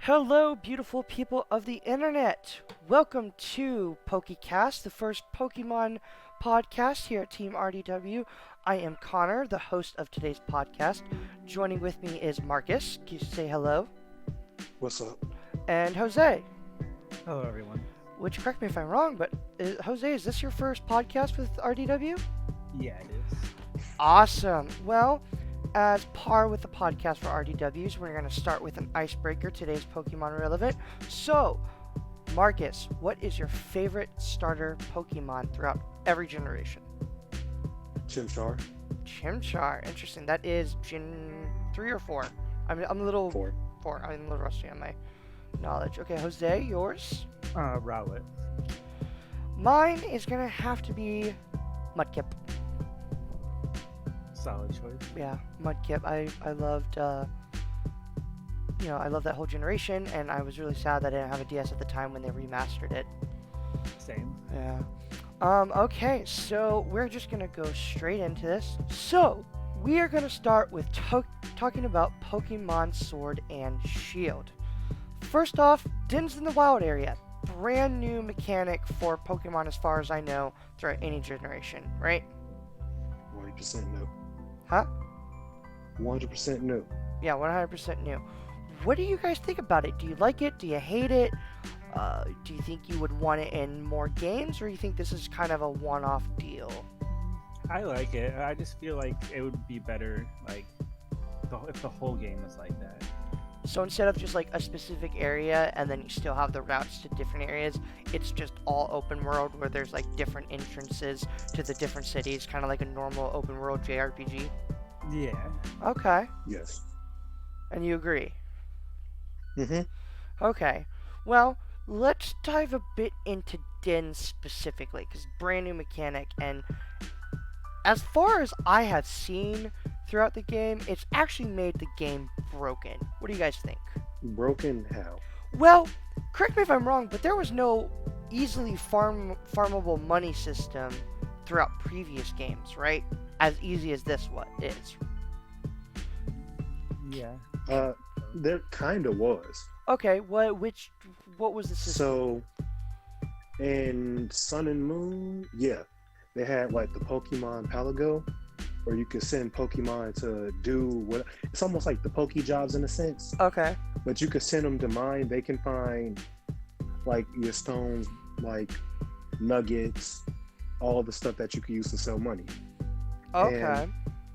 Hello, beautiful people of the internet. Welcome to PokéCast, the first Pokemon podcast here at TeamRDW. I am Connor, the host of today's podcast. Joining with me is Marcus. Can you say hello? What's up? And Jose. Hello, everyone. Which, correct me if I'm wrong, but Jose, is this your first podcast with RDW? Yeah, it is. Awesome. Well, as par with the podcast for RDWs, we're going to start with an icebreaker. Today's Pokemon relevant. So, Marcus, what is your favorite starter Pokemon throughout every generation? Chimchar. Chimchar. Interesting. That is Gen 3 or 4? I'm a little... 4. 4. I'm a little rusty on my knowledge. Okay, Jose, yours? Rowlet. Mine is going to have to be Mudkip. Solid choice. Yeah, Mudkip. I loved, I love that whole generation, and I was really sad that I didn't have a DS at the time when they remastered it. Same. Yeah. Okay, so we're just gonna go straight into this. So, we are gonna start with talking about Pokemon Sword and Shield. First off, Dens in the Wild area. Brand new mechanic for Pokemon as far as I know throughout any generation, right? 100% new. Huh? 100% new. Yeah, 100% new. What do you guys think about it? Do you like it? Do you hate it? Do you think you would want it in more games, or you think this is kind of a one-off deal? I like it. I just feel like it would be better, if the whole game was like that. So instead of just like a specific area and then you still have the routes to different areas, it's just all open world where there's like different entrances to the different cities, kind of like a normal open world JRPG. Yeah. Okay. Yes. And you agree? Mm-hmm. Okay. Well, let's dive a bit into Den specifically, because brand new mechanic, and as far as I have seen throughout the game, it's actually made the game broken. What do you guys think? Broken how? Well, correct me if I'm wrong, but there was no easily farmable money system throughout previous games, right? As easy as this one is. Yeah. There kind of was. Okay, what was the system? So, in Sun and Moon, yeah, they had like the Pokemon Palago, where you could send Pokemon to do what. It's almost like the Pokejobs in a sense, Okay. but you could send them to mine. They can find like your stones, like nuggets, all the stuff that you could use to sell money. Okay.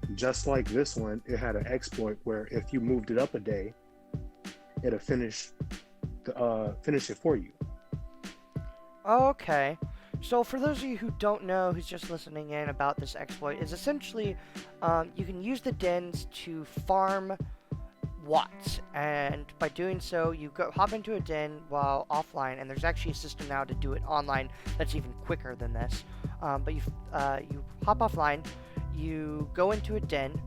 And just like this one, it had an exploit where if you moved it up a day, it'll finish it for you. Okay. So for those of you who don't know, who's just listening in about this exploit, is essentially you can use the dens to farm watts, and by doing so, you hop into a den while offline, and there's actually a system now to do it online that's even quicker than this. But you hop offline, you go into a den,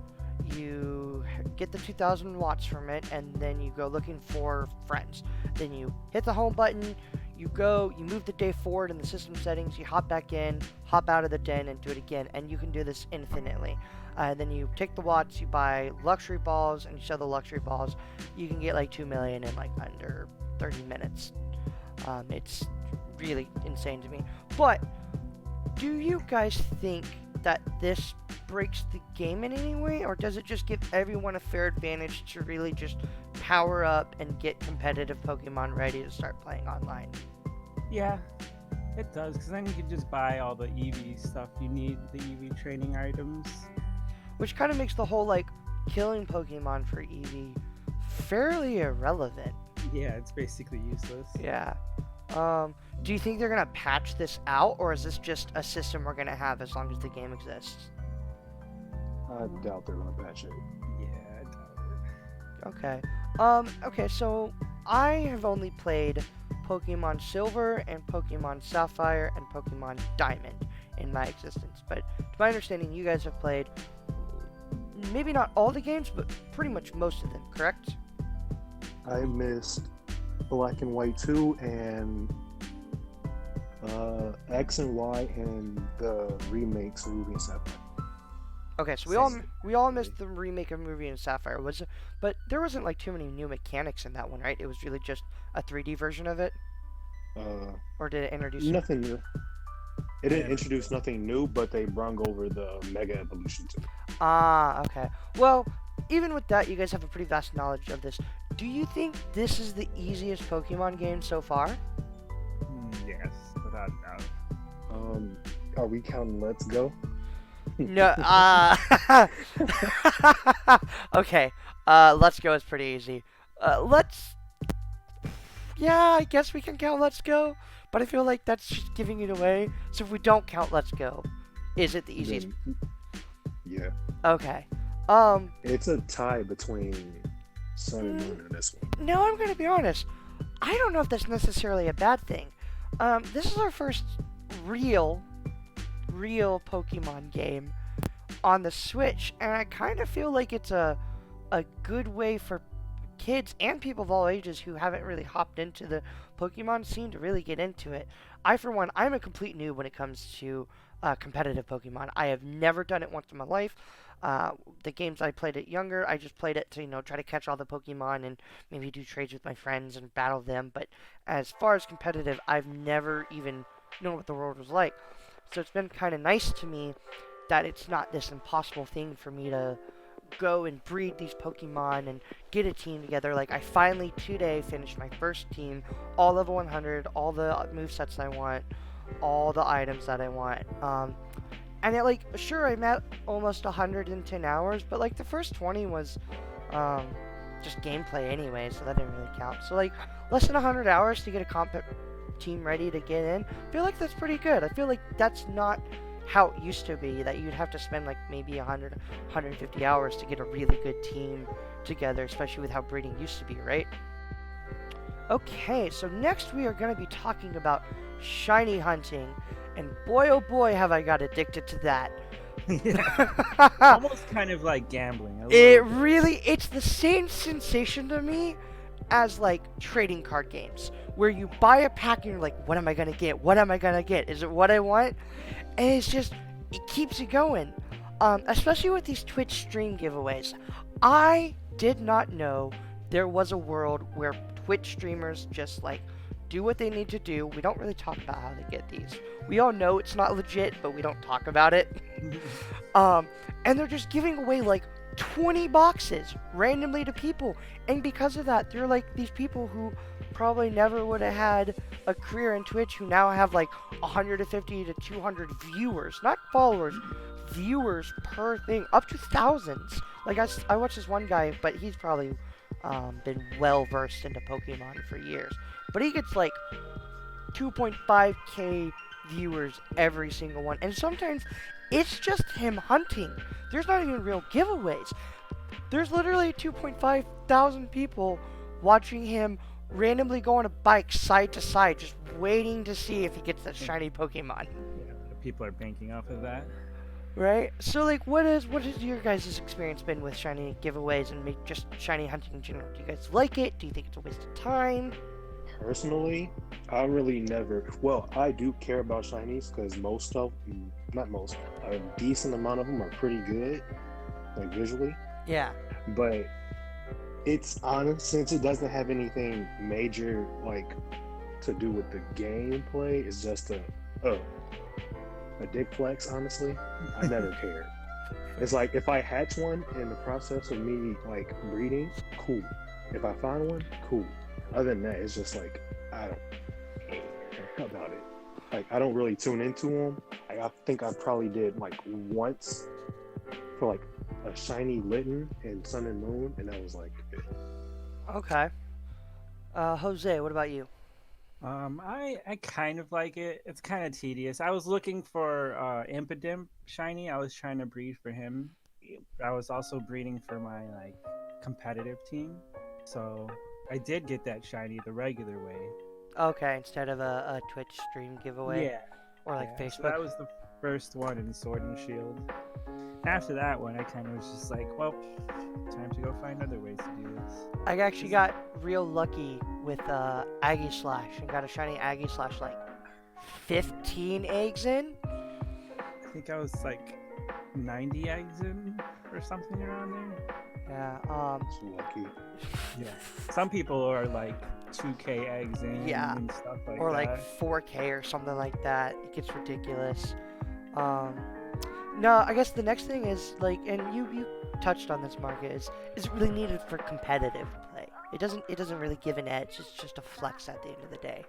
you get the 2,000 watts from it, and then you go looking for friends. Then you hit the home button. You move the day forward in the system settings, you hop back in, hop out of the den, and do it again, and you can do this infinitely. Then you take the watts, you buy luxury balls, and you sell the luxury balls. You can get like 2 million in like under 30 minutes. It's really insane to me. But do you guys think that this breaks the game in any way, or does it just give everyone a fair advantage to really just power up and get competitive Pokemon ready to start playing online? Yeah, it does, because then you can just buy all the EV stuff you need, the EV training items. Which kind of makes the whole like killing Pokemon for EV fairly irrelevant. Yeah, it's basically useless. Yeah. Do you think they're gonna patch this out, or is this just a system we're gonna have as long as the game exists? I doubt they're gonna patch it. Yeah, I doubt Okay. Okay, so I have only played Pokemon Silver and Pokemon Sapphire and Pokemon Diamond in my existence. But to my understanding, you guys have played maybe not all the games, but pretty much most of them, correct? I missed Black and White 2 and X and Y and the remakes of Ruby and Sapphire. Okay, so Same. we all missed the remake of Ruby and Sapphire. But there wasn't like too many new mechanics in that one, right? It was really just a 3D version of it, Uh, or did it introduce some? Nothing new. It didn't Yeah. introduce nothing new, but they brung over the Mega Evolution too. Ah, okay. Well, even with that, you guys have a pretty vast knowledge of this. Do you think this is the easiest Pokemon game so far? Yes, without a doubt. Are we counting Let's Go? No. Okay. Let's Go is pretty easy. Let's. Yeah, I guess we can count Let's Go, but I feel like that's just giving it away. So if we don't count Let's Go, is it the easiest? Then, yeah, Okay. it's a tie between Sun and Moon in this one. No, I'm gonna be honest. I don't know if that's necessarily a bad thing. This is our first real Pokemon game on the Switch, and I kind of feel like it's a good way for kids and people of all ages who haven't really hopped into the Pokemon scene to really get into it. I, for one, I'm a complete noob when it comes to competitive Pokemon. I have never done it once in my life. The games I played it younger, I just played it to, try to catch all the Pokemon and maybe do trades with my friends and battle them. But as far as competitive, I've never even known what the world was like. So it's been kind of nice to me that it's not this impossible thing for me to go and breed these Pokemon and get a team together. Like, I finally today finished my first team, all level 100, all the movesets I want, all the items that I want. And it, like, sure, I'm at almost 110 hours, but like the first 20 was just gameplay anyway, so that didn't really count. So like less than 100 hours to get a comp team ready to get in. I feel like that's pretty good. I feel like that's not how it used to be, that you'd have to spend like maybe 100, 150 hours to get a really good team together, especially with how breeding used to be, right? Okay, so next we are going to be talking about shiny hunting, and boy oh boy have I got addicted to that. Almost kind of like gambling. It's the same sensation to me as like trading card games, where you buy a pack and you're like, what am I gonna get? What am I gonna get? Is it what I want? And it's just, it keeps you going. Especially with these Twitch stream giveaways. I did not know there was a world where Twitch streamers just like do what they need to do. We don't really talk about how they get these. We all know it's not legit, but we don't talk about it. And they're just giving away like 20 boxes randomly to people. And because of that, they're like these people who probably never would have had a career in Twitch, who now have like 150 to 200 viewers, not followers, viewers per thing, up to thousands. Like I watched this one guy, but he's probably been well versed into Pokemon for years. But he gets like 2.5k viewers every single one. And sometimes it's just him hunting. There's not even real giveaways. There's literally 2.5 thousand people watching him randomly go on a bike side to side, just waiting to see if he gets that shiny Pokemon. Yeah, people are banking off of that. Right? So, like, what has your guys' experience been with shiny giveaways and just shiny hunting in general? Do you guys like it? Do you think it's a waste of time? Personally, I really never. Well, I do care about shinies because not most, a decent amount of them are pretty good, like visually. Yeah. But it's honest, since it doesn't have anything major like to do with the gameplay. It's just a dick flex. Honestly, I never cared. It's like if I hatch one in the process of me like breeding, cool. If I find one, cool. Other than that, it's just like I don't care about it. Like I don't really tune into them. I think I probably did like once for like a shiny Litten in Sun and Moon, and that was like it. Okay. Jose, what about you? I kind of like it. It's kind of tedious. I was looking for Impidimp shiny. I was trying to breed for him. I was also breeding for my like competitive team. So I did get that shiny the regular way. Okay, instead of a Twitch stream giveaway. Yeah. Or like Yeah, Facebook. so that was the first one in Sword and Shield. After that one, I kind of was just like, well, time to go find other ways to do this. I actually got real lucky with Aggie Slash and got a shiny Aggie Slash like 15 eggs in. I think I was like 90 eggs in or something around there. Yeah. Lucky. Yeah. Some people are like 2K eggs in Yeah. and stuff like Or that. like 4K or something like that. It gets ridiculous. No, I guess the next thing is like, and you touched on this, Market, is really needed for competitive play. It doesn't really give an edge. It's just a flex at the end of the day.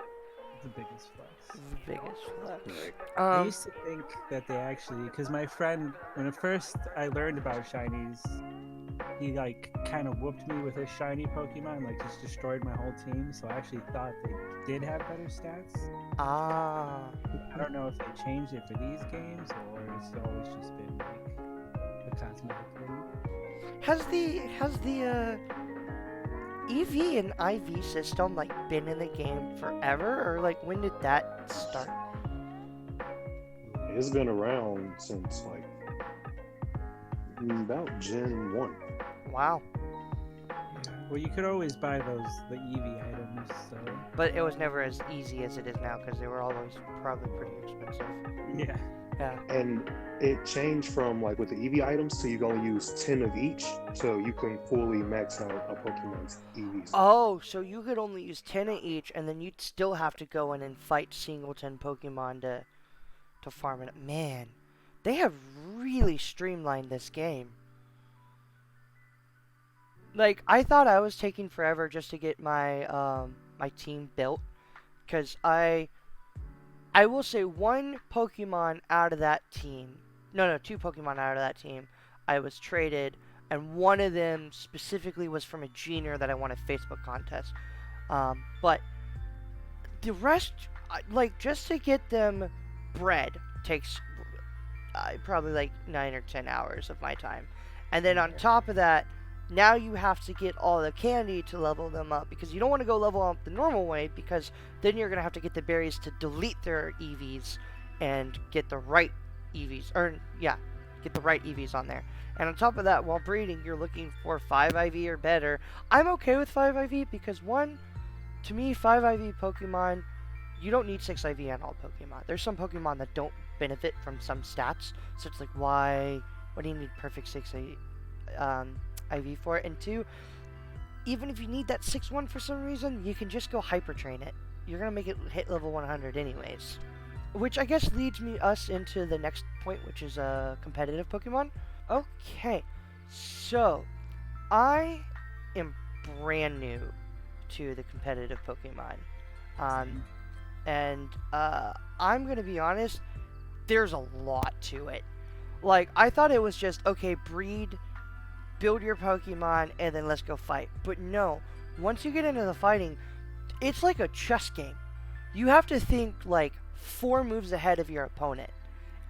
The biggest flex. The biggest flex. I used to think that they actually, because my friend, when at first I learned about shinies, he like kind of whooped me with his shiny Pokemon, like just destroyed my whole team. So I actually thought they did have better stats. Ah. I don't know if they changed it for these games or it's always just been like a cosmetic thing. Has the EV and IV system like been in the game forever, or like when did that start? It's been around since like about Gen 1. Wow. Well, you could always buy the EV items, so But it was never as easy as it is now because they were always probably pretty expensive. yeah. Yeah. And it changed from like with the EV items, so you can only use 10 of each, so you can fully max out a Pokemon's EVs. Oh, so you could only use 10 of each, and then you'd still have to go in and fight singleton Pokemon to farm it. Man, they have really streamlined this game. Like, I thought I was taking forever just to get my my team built, because I will say one Pokemon out of that team, no, two Pokemon out of that team, I was traded, and one of them specifically was from a junior that I won a Facebook contest. But the rest, like, just to get them bred takes probably like 9 or 10 hours of my time. And then on top of that, now you have to get all the candy to level them up, because you don't want to go level up the normal way, because then you're going to have to get the berries to delete their EVs and get the right EVs, get the right EVs on there. And on top of that, while breeding, you're looking for 5 IV or better. I'm okay with 5 IV because, one, to me, 5 IV Pokemon, you don't need 6 IV on all Pokemon. There's some Pokemon that don't benefit from some stats, so it's like, why do you need perfect 6 IV for it? And two, even if you need that 6-1 for some reason, you can just go hyper train it. You're gonna make it hit level 100 anyways. Which I guess leads us into the next point, which is competitive Pokemon. Okay, so I am brand new to the competitive Pokemon, and I'm gonna be honest, there's a lot to it. Like, I thought it was just, okay, breed, build your Pokemon, and then let's go fight. But no, once you get into the fighting, it's like a chess game. You have to think like 4 moves ahead of your opponent,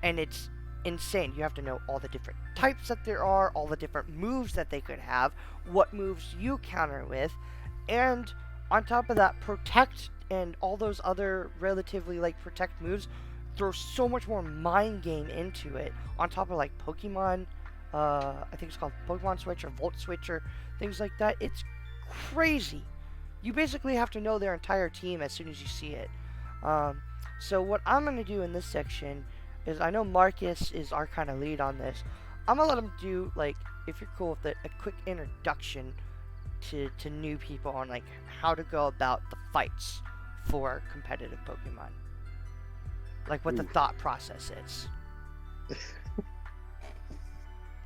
and it's insane. You have to know all the different types that there are, all the different moves that they could have, what moves you counter with, and on top of that, protect and all those other relatively like protect moves throw so much more mind game into it. On top of like Pokemon, I think it's called Pokemon Switch or Volt Switch or things like that. It's crazy. You basically have to know their entire team as soon as you see it. So what I'm going to do in this section is, I know Marcus is our kind of lead on this. I'm going to let him do, like, if you're cool with it, a quick introduction to new people on, like, how to go about the fights for competitive Pokemon. Like, what the thought process is.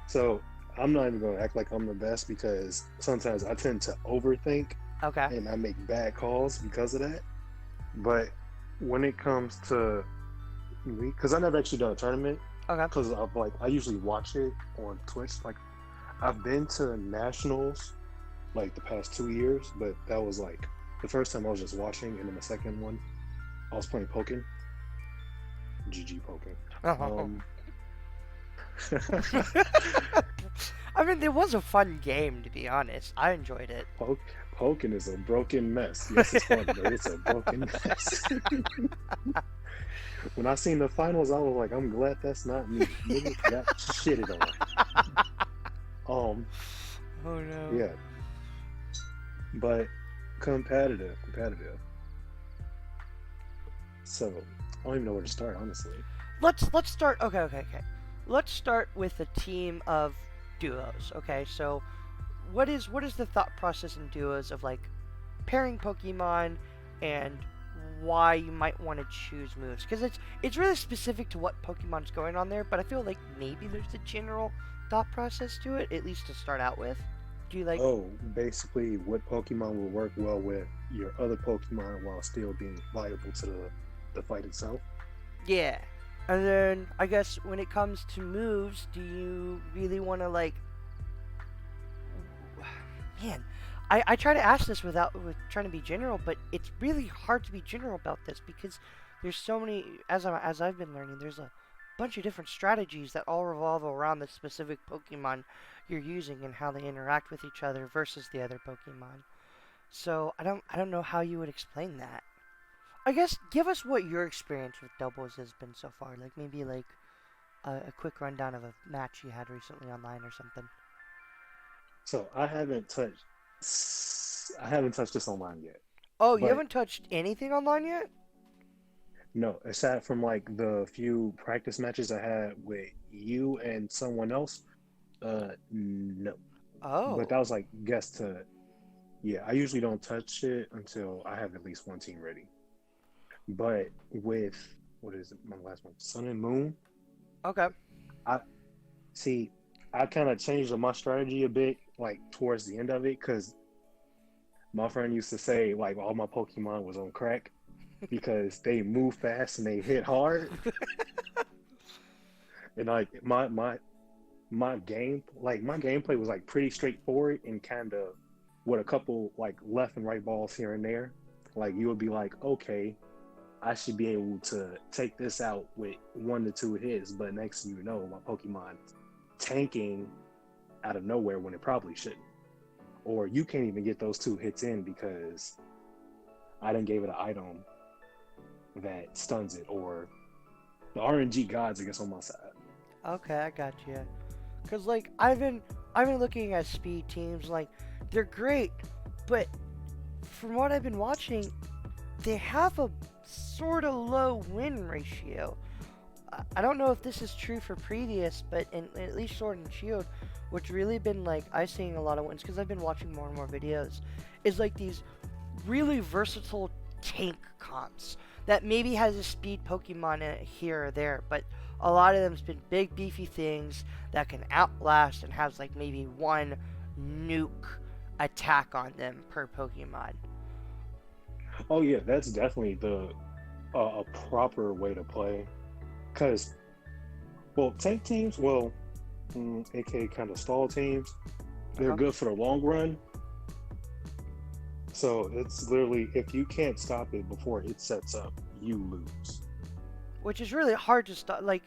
So, I'm not even going to act like I'm the best, because sometimes I tend to overthink. Okay. And I make bad calls because of that. But when it comes to me, because I've never actually done a tournament, Okay. because I usually watch it on Twitch. Like, I've been to nationals like the past 2 years, but that was like the first time I was just watching, and then the second one I was playing Pokken. GG Pokken. I mean, it was a fun game, to be honest. I enjoyed it. Pokken is a broken mess. Yes, it's fun, but it's a broken mess. When I seen the finals, I was like, I'm glad that's not me. Nigga got shitted on. Oh no. Yeah. But competitive. So I don't even know where to start, honestly. Let's start. Okay. let's start with a team of duos. Okay, so what is the thought process in duos of like pairing Pokemon and why you might want to choose moves? Because it's really specific to what Pokemon's going on there, but I feel like maybe there's a general thought process to it, at least to start out with. Do you like? Oh, basically, what Pokemon will work well with your other Pokemon while still being viable to the fight itself? Yeah. And then I guess when it comes to moves, do you really want to like? Man, I try to ask this with trying to be general, but it's really hard to be general about this because there's so many. As I've been learning, there's a bunch of different strategies that all revolve around the specific Pokemon you're using and how they interact with each other versus the other Pokemon. So I don't know how you would explain that. I guess give us what your experience with doubles has been so far. Like maybe like a quick rundown of a match you had recently online or something. So I haven't touched this online yet. Oh, you But haven't touched anything online yet? no, aside from like the few practice matches I had with you and someone else, no. But Oh, that was like guess to yeah, I usually don't touch it until I have at least one team ready. But with what is it, my last one? Sun and Moon. okay. I see I kind of changed my strategy a bit like towards the end of it because my friend used to say like all my Pokemon was on crack because they move fast and they hit hard. And like my gameplay was like pretty straightforward and kind of with a couple like left and right balls here and there. Like you would be like, okay, I should be able to take this out with 1 to 2 hits, but next thing you know, my Pokemon tanking out of nowhere when it probably shouldn't. Or you can't even get those 2 hits in because I didn't give it an item that stuns it, or the RNG gods, I guess, on my side. Okay, I got you. Cause like I've been looking at speed teams like they're great, but from what I've been watching, they have a sort of low win ratio. I don't know if this is true for previous, but in at least Sword and Shield, what's really been like I seeing a lot of wins because I've been watching more and more videos, is like these really versatile tank comps that maybe has a speed Pokemon in it here or there, but a lot of them's been big beefy things that can outlast and has like maybe one nuke attack on them per Pokemon. Oh yeah, that's definitely the a proper way to play. Because well, tank teams, aka kind of stall teams, they're Uh-huh. good for the long run. So it's literally if you can't stop it before it sets up, you lose. Which is really hard to stop. Like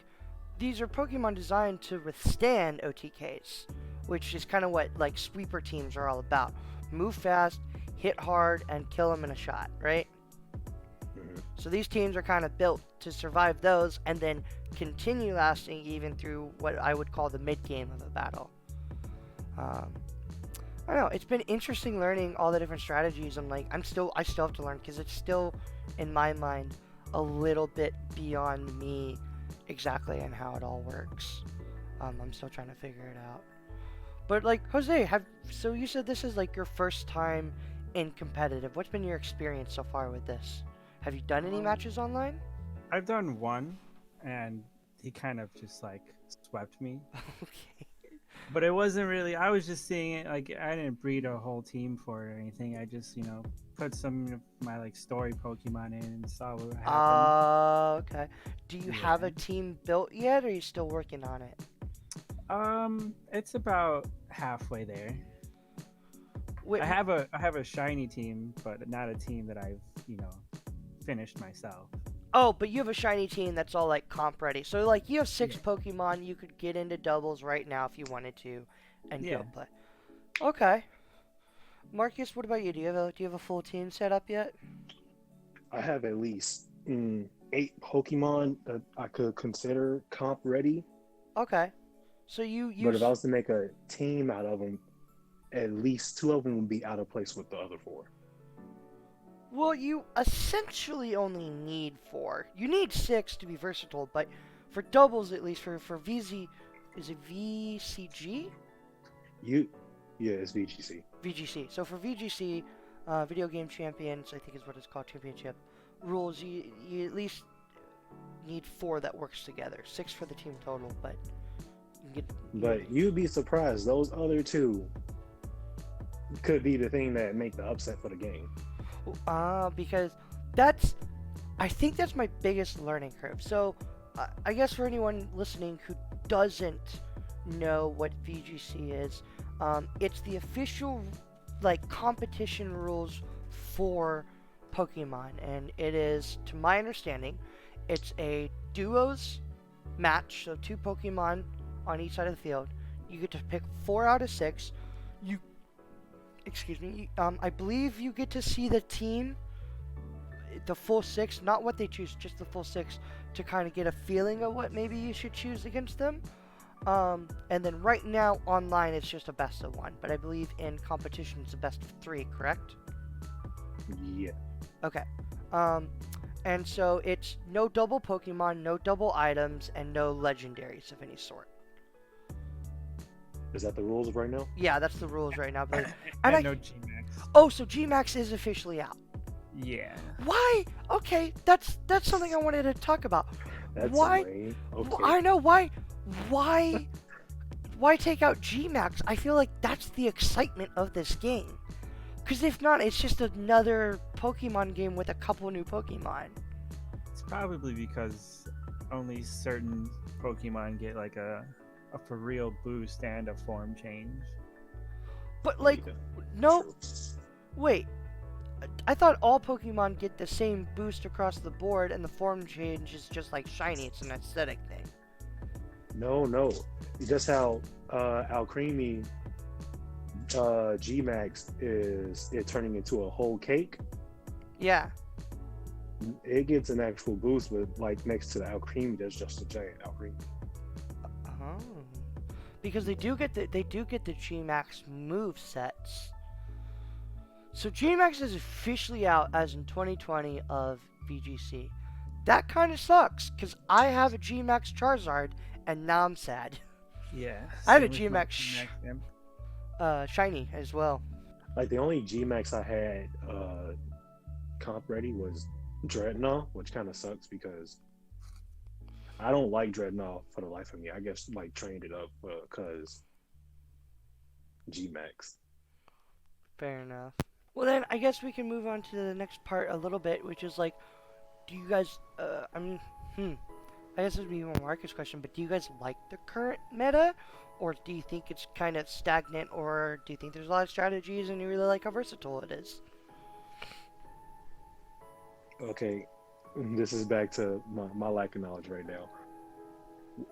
these are Pokemon designed to withstand OTKs, which is kind of what like sweeper teams are all about. Move fast, hit hard, and kill them in a shot, right? Mhm. So these teams are kind of built to survive those and then continue lasting even through what I would call the mid game of a battle. Um, I don't know. It's been interesting learning all the different strategies. I still have to learn because it's still, in my mind, a little bit beyond me exactly and how it all works. I'm still trying to figure it out. But like Jose, so you said this is like your first time in competitive. What's been your experience so far with this? Have you done any Um, matches online? I've done one, and he kind of just like swept me. Okay. But it wasn't really. I was just seeing it like I didn't breed a whole team for it or anything. I just put some of my like story Pokemon in and saw what happened. Okay. Do you have Yeah. a team built yet, or are you still working on it? It's about halfway there. Wait, I have a shiny team, but not a team that I've finished myself. oh, but you have a shiny team that's all like comp ready. So like you have six Yeah. Pokemon, you could get into doubles right now if you wanted to, and Yeah. go play. Okay. Marcus, what about you? Do you have a full team set up yet? I have at least 8 Pokemon that I could consider comp ready. Okay. So you But if I use was to make a team out of them, at least 2 of them would be out of place with the other 4. well, you essentially only need four. You need six to be versatile, but for doubles at least for VZ, is it VCG? It's VGC. VGC. So for VGC, Video Game Champions, I think is what it's called, championship rules. You at least need 4 that works together. 6 for the team total, but But you'd be surprised. Those other 2 could be the thing that make the upset for the game. Because I think that's my biggest learning curve. So I guess for anyone listening who doesn't know what VGC is, it's the official competition rules for Pokemon, and it is, to my understanding, it's a duos match, so 2 Pokemon on each side of the field. You get to pick 4 out of 6. I believe you get to see the team, the full 6, not what they choose, just the full 6, to kind of get a feeling of what maybe you should choose against them. And then right now online it's just a best of 1, but I believe in competition it's a best of 3, correct? Yeah. Okay. And so it's no double Pokemon, no double items, and no legendaries of any sort. Is that the rules right now? Yeah, that's the rules right now. But and no Gmax. Oh, so Gmax is officially out. Yeah. Why? Okay, that's something I wanted to talk about. That's why? lame. Okay. I know why. Why take out Gmax? I feel like that's the excitement of this game. Because if not, it's just another Pokemon game with a couple new Pokemon. It's probably because only certain Pokemon get like a for real boost and a form change. But no, wait. I thought all Pokemon get the same boost across the board, and the form change is just like shiny. It's an aesthetic thing. No. Just how Alcremie Gmax is it turning into a whole cake. Yeah. It gets an actual boost, but next to the Alcremie, there's just a giant Alcremie. Oh. Because they do get the Gmax move sets. So Gmax is officially out as in 2020 of VGC. That kind of sucks, because I have a Gmax Charizard, and now I'm sad. Yeah. I had a Gmax shiny as well. The only Gmax I had comp ready was Dreadnought, which kind of sucks because I don't like Dreadnought for the life of me. I guess trained it up because Gmax. Fair enough. Well then, I guess we can move on to the next part a little bit, which is do you guys? I guess this would be more Marcus' question, but do you guys like the current meta, or do you think it's kind of stagnant, or do you think there's a lot of strategies and you really like how versatile it is? Okay, this is back to my lack of knowledge right now.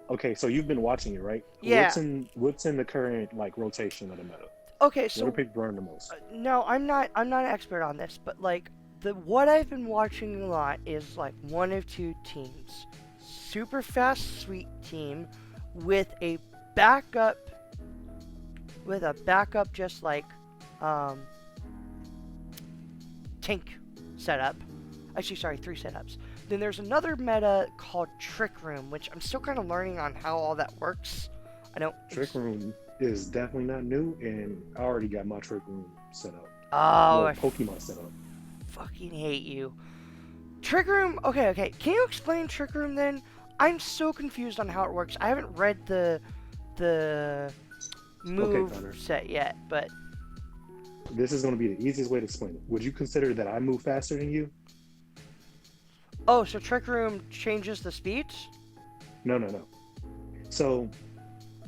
Okay, so you've been watching it, right? Yeah. What's in the current rotation of the meta? Okay, so what do people burn the most? No, I'm not an expert on this, but what I've been watching a lot is 1 of 2 teams. Super fast sweet team with a backup just tank setup. Actually, sorry, 3 setups. Then there's another meta called Trick Room, which I'm still kind of learning on how all that works. Trick Room is definitely not new, and I already got my Trick Room set up. Oh, Pokemon set up. Fucking hate you. Trick Room. Okay. Can you explain Trick Room then? I'm so confused on how it works. I haven't read the move set yet, but this is going to be the easiest way to explain it. Would you consider that I move faster than you? Oh, so Trick Room changes the speeds? No. So,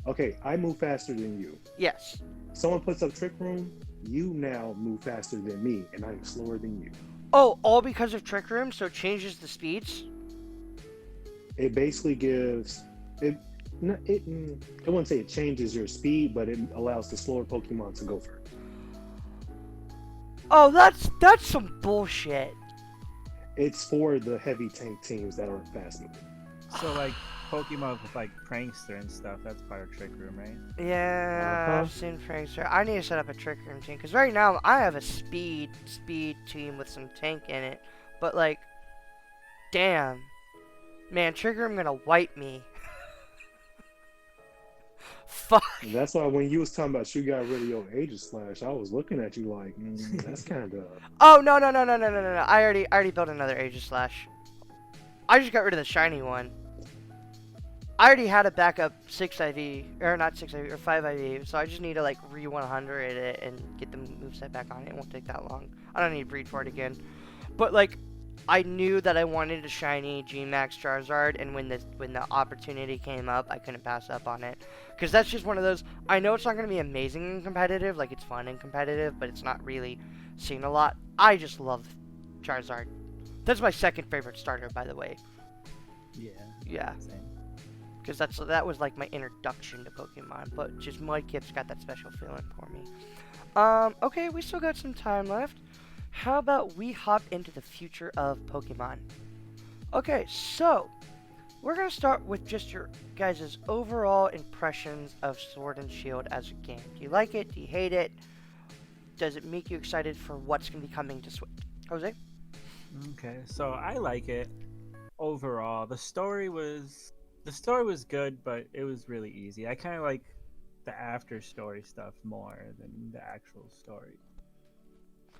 okay, I move faster than you. Yes. Someone puts up Trick Room, you now move faster than me, and I'm slower than you. Oh, all because of Trick Room, so it changes the speeds? It basically gives it. I wouldn't say it changes your speed, but it allows the slower Pokemon to go first. Oh, that's some bullshit. It's for the heavy tank teams that aren't fast moving. So Pokemon with Prankster and stuff, that's part of Trick Room, right? Yeah, I've seen Prankster. I need to set up a Trick Room team, because right now I have a speed team with some tank in it, but damn. Man, Trigger, I'm gonna wipe me. Fuck. And that's why when you was talking about you got rid of your Aegislash, I was looking at you like, that's kind of. Oh, no. I already built another Aegislash. I just got rid of the shiny one. I already had a backup 6 IV, or not 6 IV, or 5 IV, so I just need to like re-100 it and get the moveset back on it. It won't take that long. I don't need to breed for it again. But like, I knew that I wanted a shiny G-Max Charizard, and when the opportunity came up, I couldn't pass up on it. Because that's just one of those, I know it's not going to be amazing and competitive, like it's fun and competitive, but it's not really seen a lot. I just love Charizard. That's my second favorite starter, by the way. Yeah. Same. Because that was like my introduction to Pokemon, but just Mudkip's got that special feeling for me. Okay, we still got some time left. How about we hop into the future of Pokemon? Okay, so we're gonna start with just your guys' overall impressions of Sword and Shield as a game. Do you like it? Do you hate it? Does it make you excited for what's gonna be coming to Switch? Jose? Okay, so I like it overall. The story was good, but it was really easy. I kind of like the after story stuff more than the actual story.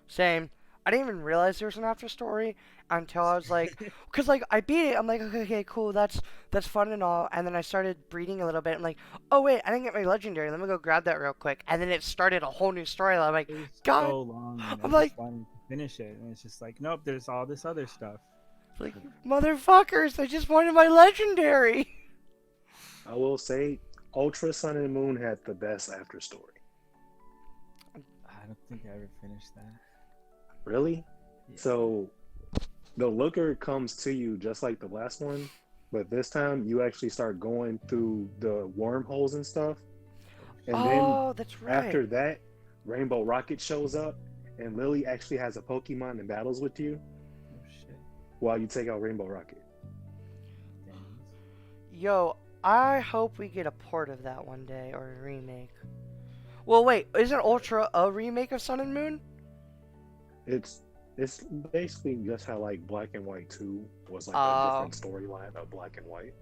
Same. I didn't even realize there was an after story until I was like, because like I beat it. I'm like, okay, cool, that's fun and all. And then I started breeding a little bit. I'm like, oh wait, I didn't get my legendary. Let me go grab that real quick. And then it started a whole new storyline. I'm like, It was God, so long. And I'm I like, just wanted to finish it, and it's just like, nope. There's all this other stuff. like motherfuckers, I just wanted my legendary. I will say, Ultra Sun and Moon had the best after story. I don't think I ever finished that. Really? Yeah. So the looker comes to you just like the last one, but this time you actually start going through the wormholes and stuff. And that's then after that, Rainbow Rocket shows up, and Lily actually has a Pokemon and battles with you Oh shit. while you take out Rainbow Rocket. Dang. Yo, I hope we get a port of that one day, or a remake. Well, wait, isn't Ultra a remake of Sun and Moon? It's basically just how like Black and White 2 was like a different storyline of Black and White.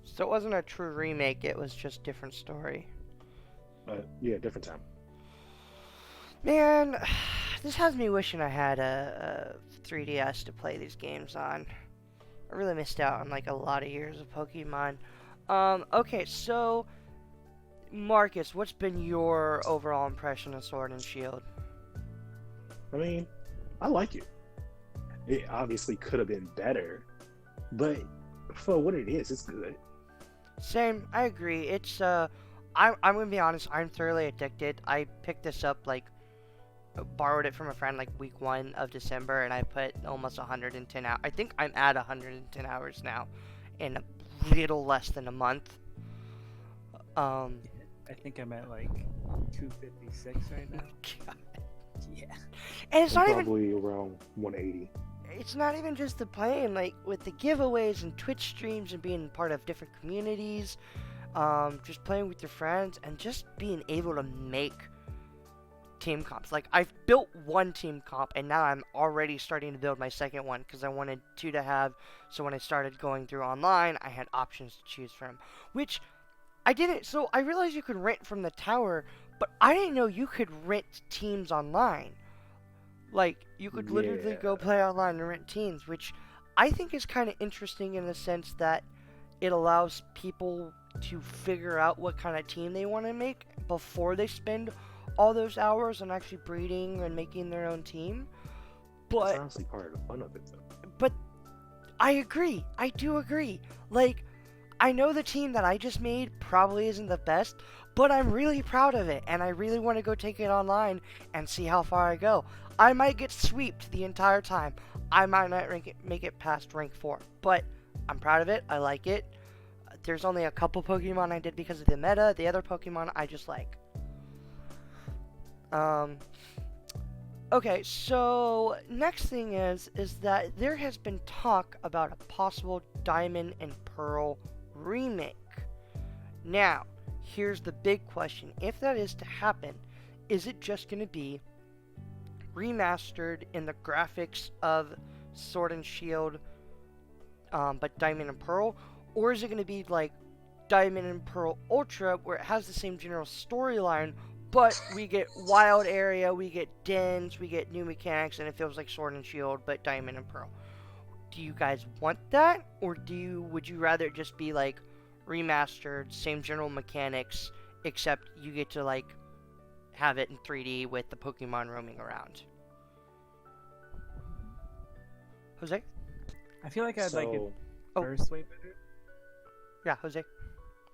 So it wasn't a true remake, it was just different story. Yeah, different time. Man, this has me wishing I had a 3DS to play these games on. I really missed out on like a lot of years of Pokemon. Okay, so Marcus, what's been your overall impression of Sword and Shield? I mean, I like it. It obviously could have been better, but for what it is, it's good. Same, I agree. It's I'm gonna be honest, I'm thoroughly addicted. I picked this up like borrowed it from a friend like week 1 of December, and I put almost 110 hours. I think I'm at 110 hours now in a little less than a month. I think I'm at like 256 right now. God. Yeah. And it's I'm not even probably around 180. it's not even just the playing, like with the giveaways and Twitch streams and being part of different communities, just playing with your friends and just being able to make team comps. Like I've built one team comp and now I'm already starting to build my second one because I wanted 2 to have, so when I started going through online I had options to choose from, which I didn't. So I realized you could rent from the tower, but I didn't know you could rent teams online. Like, you could literally go play online and rent teams, which I think is kind of interesting in the sense that it allows people to figure out what kind of team they want to make before they spend all those hours on actually breeding and making their own team. But That's honestly part of the fun of it, though. But I agree. I do agree. Like, I know the team that I just made probably isn't the best, but I'm really proud of it, and I really want to go take it online and see how far I go. I might get sweeped the entire time. I might not make it past rank 4, but I'm proud of it. I like it. There's only a couple Pokemon I did because of the meta. The other Pokemon I just like. Okay, so next thing is that there has been talk about a possible Diamond and Pearl remake. Now, here's the big question. If that is to happen, is it just going to be remastered in the graphics of Sword and Shield but Diamond and Pearl, or is it going to be like Diamond and Pearl Ultra, where it has the same general storyline, but we get wild area, we get dens, we get new mechanics, and it feels like Sword and Shield, but Diamond and Pearl. Do you guys want that, or would you rather it just be like remastered, same general mechanics, except you get to like have it in 3D with the Pokemon roaming around? Jose? I feel like I'd like it Oh. first way better. Yeah, Jose.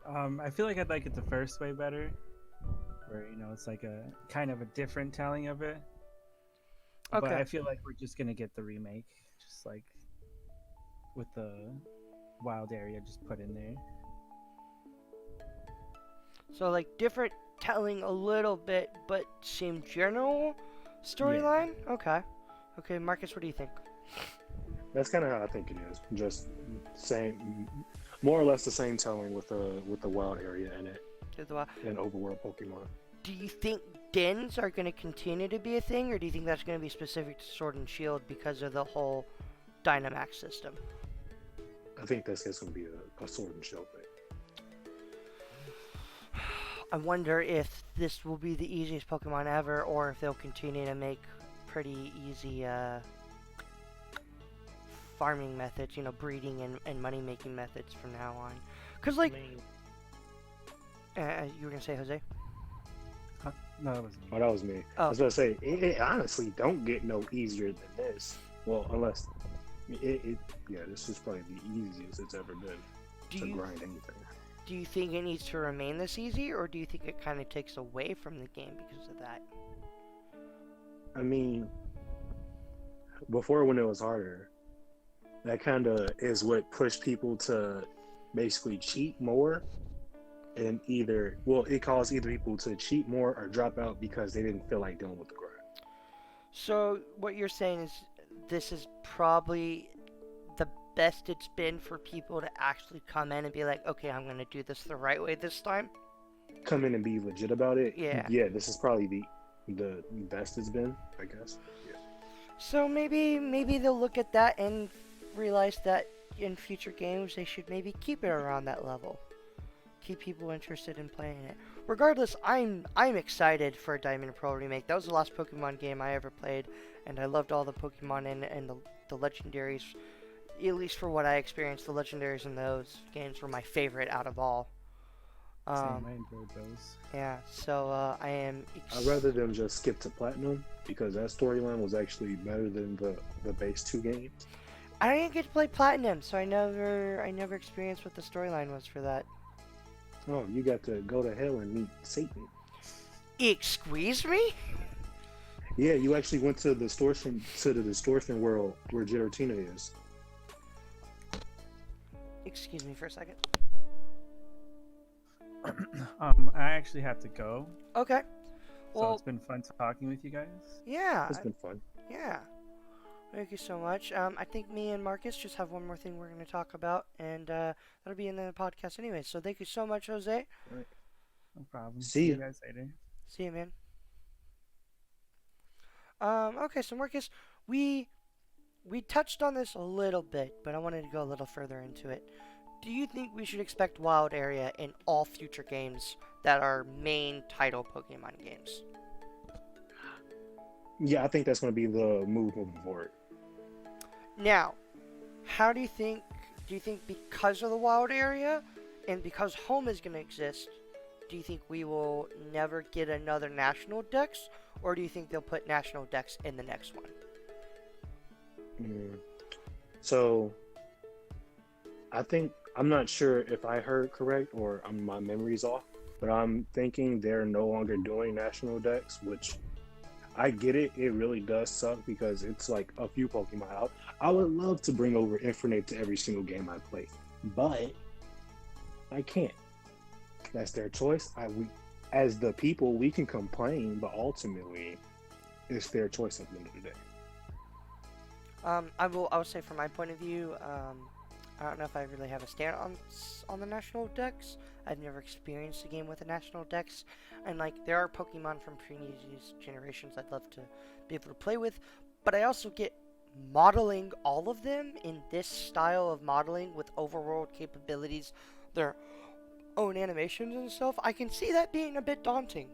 I feel like I'd like it the first way better, where it's like a kind of a different telling of it. Okay. But I feel like we're just gonna get the remake, just like with the wild area just put in there. So like different telling a little bit, but same general storyline. Yeah. Okay, Marcus, what do you think? That's kind of how I think it is. Just same, more or less the same telling with the wild area in it and overworld Pokemon. Do you think dens are going to continue to be a thing, or do you think that's going to be specific to Sword and Shield because of the whole Dynamax system? I think that's just going to be a Sword and Shield thing. I wonder if this will be the easiest Pokemon ever, or if they'll continue to make pretty easy farming methods, breeding and money-making methods from now on. Because, like... you were going to say, Jose? Huh? No, that was me. Oh, that was me. Oh. I was going to say, it honestly don't get no easier than this. Well, unless... this is probably the easiest it's ever been to grind anything. Do you think it needs to remain this easy, or do you think it kind of takes away from the game because of that? I mean, before when it was harder, that kind of is what pushed people to basically cheat more, and it caused either people to cheat more or drop out because they didn't feel like dealing with the grind. So what you're saying is this is probably the best it's been for people to actually come in and be like, okay, I'm going to do this the right way this time? Come in and be legit about it? Yeah. Yeah, this is probably the best it's been, I guess. Yeah. So maybe they'll look at that and realize that in future games they should maybe keep it around that level. Keep people interested in playing it. Regardless, I'm excited for a Diamond and Pearl remake. That was the last Pokemon game I ever played, and I loved all the Pokemon and the legendaries. At least for what I experienced, the legendaries in those games were my favorite out of all. Same, I enjoyed those. Yeah, so I am... I'd rather them just skip to Platinum, because that storyline was actually better than the base 2 games. I didn't get to play Platinum, so I never experienced what the storyline was for that. Oh, you got to go to hell and meet Satan. Excuse me? Yeah, you actually went to the distortion world where Giratina is. Excuse me for a second. I actually have to go. Okay. Well, so it's been fun talking with you guys. Yeah. It's been fun. Yeah. Thank you so much. I think me and Marcus just have one more thing we're going to talk about, and that'll be in the podcast anyway. So thank you so much, Jose. Right. No problem. See you guys later. See you, man. Okay, so Marcus, we touched on this a little bit, but I wanted to go a little further into it. Do you think we should expect Wild Area in all future games that are main title Pokemon games? Yeah, I think that's going to be the move moving forward. Now, do you think because of the Wild Area and because Home is going to exist, do you think we will never get another National Dex, or do you think they'll put National Dex in the next one? So, I'm not sure if I heard correct or my memory's off, but I'm thinking they're no longer doing National Dex, which I get it. It really does suck because it's like a few Pokemon out. I would love to bring over Infernape to every single game I play, but I can't. That's their choice. As the people, we can complain, but ultimately, it's their choice at the end of the day. I will say from my point of view, I don't know if I really have a stand on the National Dex. I've never experienced a game with a National Dex, and like there are Pokemon from previous generations I'd love to be able to play with, but I also get modeling all of them in this style of modeling with overworld capabilities, their own animations and stuff, I can see that being a bit daunting.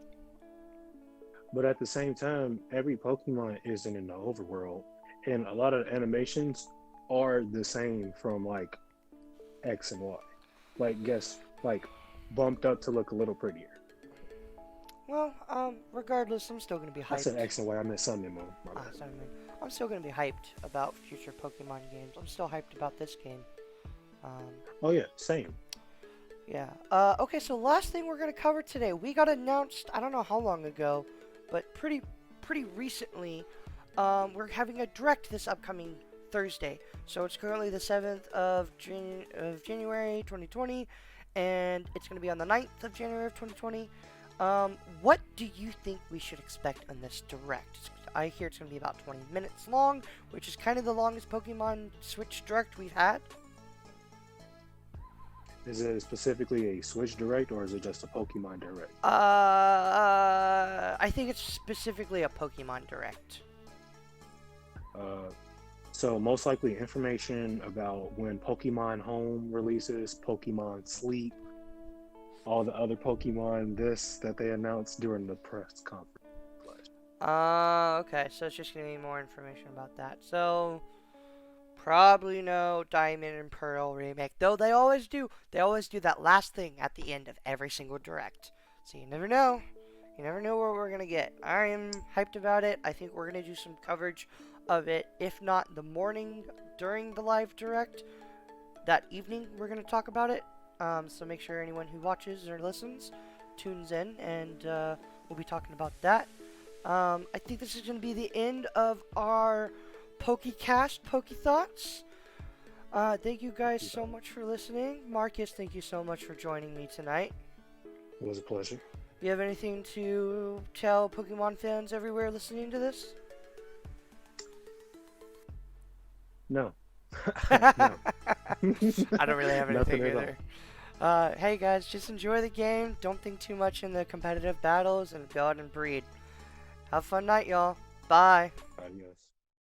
But at the same time, every Pokemon isn't in the overworld, and a lot of animations are the same from like X and Y. Like, guess like bumped up to look a little prettier. Well, regardless, I'm still gonna be I hyped. said X and Y. I meant Sun and Moon. My bad. Sorry, man. I'm still gonna be hyped about future Pokemon games. I'm still hyped about this game. Oh yeah, same. Yeah. Okay, so last thing we're gonna cover today, we got announced, I don't know how long ago, but pretty recently, we're having a direct this upcoming Thursday. So it's currently the 7th of January 2020, and it's gonna be on the 9th of January of 2020. What do you think we should expect on this direct? I hear it's gonna be about 20 minutes long, which is kind of the longest Pokemon Switch direct we've had. Is it specifically a Switch Direct or is it just a Pokemon Direct? I think it's specifically a Pokemon Direct. So most likely information about when Pokemon Home releases, Pokemon Sleep, all the other Pokemon this that they announced during the press conference. Okay, so it's just gonna be more information about that. So probably no Diamond and Pearl remake, though they always do. They always do that last thing at the end of every single direct. So you never know. You never know what we're gonna get. I am hyped about it. I think we're gonna do some coverage of it. If not the morning during the live direct, that evening we're gonna talk about it. So make sure anyone who watches or listens tunes in, and we'll be talking about that. I think this is going to be the end of our PokéCast, PokéThoughts. Thank you guys so much for listening. Marcus, thank you so much for joining me tonight. It was a pleasure. Do you have anything to tell Pokemon fans everywhere listening to this? No. No. I don't really have anything Nothing either. Hey guys, just enjoy the game. Don't think too much in the competitive battles and go out and breed. Have a fun night, y'all. Bye. Adios.